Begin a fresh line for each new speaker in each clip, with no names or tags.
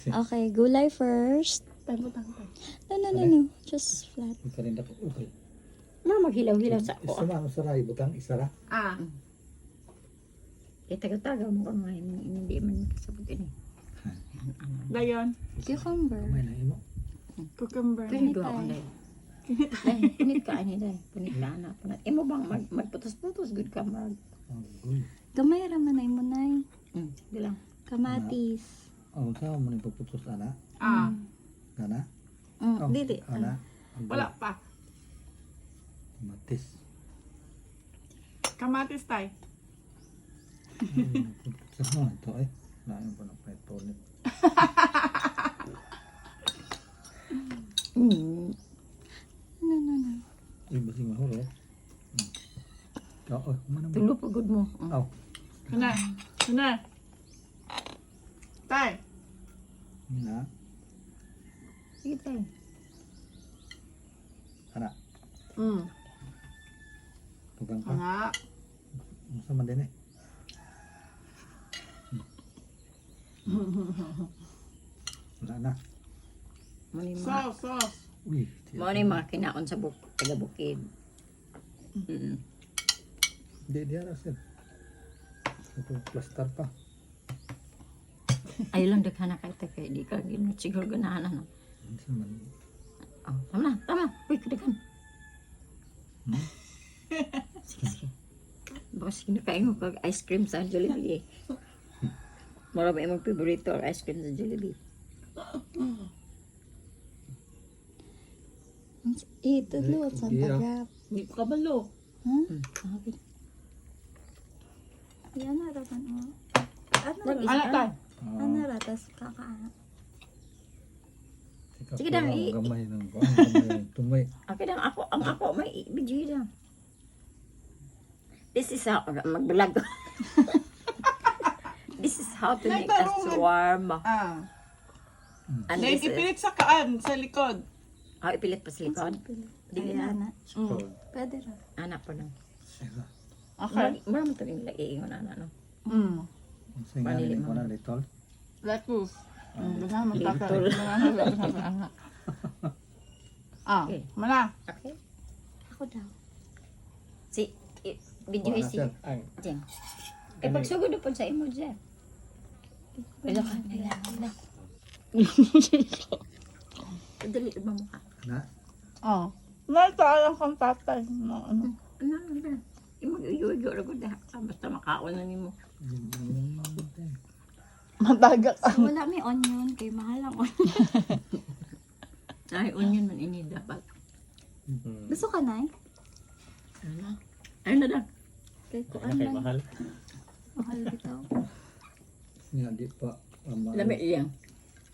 Okay, gulay first.
Butang.
No. Just flat.
Ika rin dapat ukay.
Maghilaw-hilaw sa ako.
Isa man, usaray, butang, isara.
Ah.
Tagal-tagal mo kung hindi man kasabot ini.
Dayon.
Cucumber.
May na imo.
Cucumber.
Pinit ko ako dahil. Pinit ka ani dahil. Pinit ka na. Imo bang magputos-putos good ka mag.
Gamay raman na imunay.
Di lang.
Kamatis.
Oh, saan mo ni pagputos ana?
Ah.
Ana?
Dili.
Ana?
Wala pa.
Matis.
Kamatis tay.
Sa mo ito eh. Lain pa ng petrolet.
No.
Iba sing mahuro. Oo, mana mo?
Tulo pa good mo.
Aw.
Kana. Tay.
Na.
Sige tayo.
Ana. Tugang ka.
Kana.
Masa man din eh. Wala na.
Sauce.
Uy.
Mo ni mga kinaon sa taga-bukid.
Di ara sir. Ito plaster pa.
Ayaw lang daghan na kayo kay di ka ginut siguro ganahan ano.
Sa man.
Oh, tama. Uy, kadagan. Sige. Bakit kinakain mo kag ice cream sa Jollibee eh. Mara ba imong favorito or ice cream sa Jollibee?
Ito luwat sa tagap.
Hindi ko kabalo.
Okay.
Yan na raman o.
Anak tay.
Ano ra, tas kakaano.
Sige lang,
Gamay ng gamay ng tumay.
Okay lang ang ako may video lang. This is how mag-vlog. This is how to make a shawarma.
Ah.
And this is,
Ipilit sa kaan, sa likod.
ipilit pa sa likod.
Dili na.
So,
Pwede ra.
Anak pa lang.
sira.
Okay.
Mura mo ito yung iingon na no.
Sa nga
Panili
ni
mo.
ko na litol.
Lettuce. Ganyan mo
Little.
taka. Ah,
Okay.
mana.
Okay.
Ako daw.
Video
Wala,
si
sir. Ay,
Jen. Pagsugod na po sa imo Jen. Wala ka. Dali ba mo ka?
na.
Oh. Nagtaalang kang tatay. Ano?
Ano? Imo yuyo ra gud basta makaon na nimo.
Matagak.
So, wala may onion. Kay mahal ang onion.
Ay onion man ini dapat.
Gusto ka na eh?
Ay na lang.
Kay kuan lang.
Mahal.
Mahal bitaw.
Nga di pa.
Lami iyang.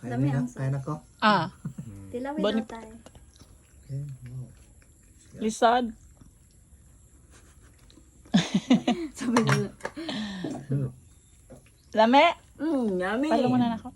Kaya
Dami
na,
ang
kaya na ko.
Ah.
Tilawin
Bani-
daw tayo.
Okay, wow.
Lisod.
Sabi nila.
Hmm.
Lame.
Yummy.
Palo mo na ako.